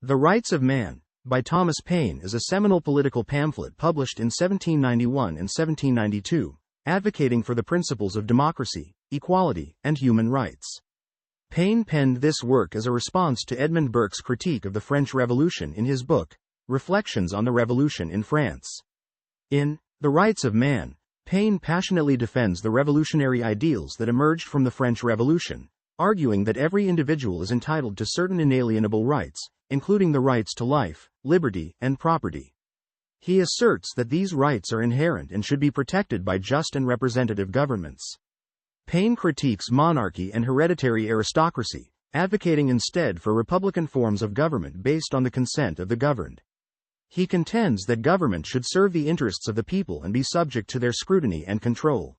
The Rights of Man, by Thomas Paine, is a seminal political pamphlet published in 1791 and 1792, advocating for the principles of democracy, equality, and human rights. Paine penned this work as a response to Edmund Burke's critique of the French Revolution in his book, Reflections on the Revolution in France. In The Rights of Man, Paine passionately defends the revolutionary ideals that emerged from the French Revolution, arguing that every individual is entitled to certain inalienable rights, including the rights to life, liberty, and property. He asserts that these rights are inherent and should be protected by just and representative governments. Paine critiques monarchy and hereditary aristocracy, advocating instead for republican forms of government based on the consent of the governed. He contends that government should serve the interests of the people and be subject to their scrutiny and control.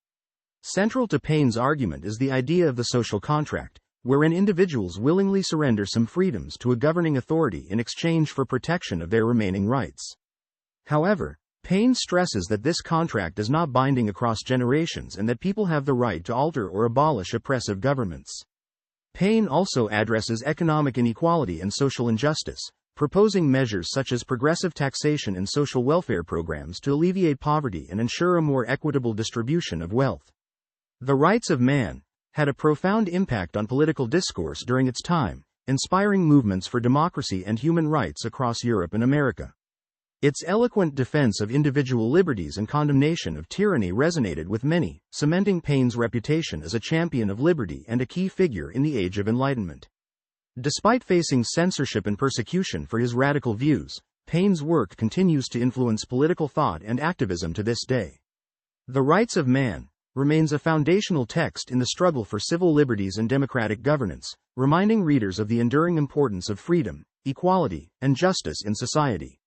Central to Paine's argument is the idea of the social contract, wherein individuals willingly surrender some freedoms to a governing authority in exchange for protection of their remaining rights. However, Paine stresses that this contract is not binding across generations and that people have the right to alter or abolish oppressive governments. Paine also addresses economic inequality and social injustice, proposing measures such as progressive taxation and social welfare programs to alleviate poverty and ensure a more equitable distribution of wealth. The Rights of Man had a profound impact on political discourse during its time, inspiring movements for democracy and human rights across Europe and America. Its eloquent defense of individual liberties and condemnation of tyranny resonated with many, cementing Paine's reputation as a champion of liberty and a key figure in the Age of Enlightenment. Despite facing censorship and persecution for his radical views, Paine's work continues to influence political thought and activism to this day. The Rights of Man remains a foundational text in the struggle for civil liberties and democratic governance, reminding readers of the enduring importance of freedom, equality, and justice in society.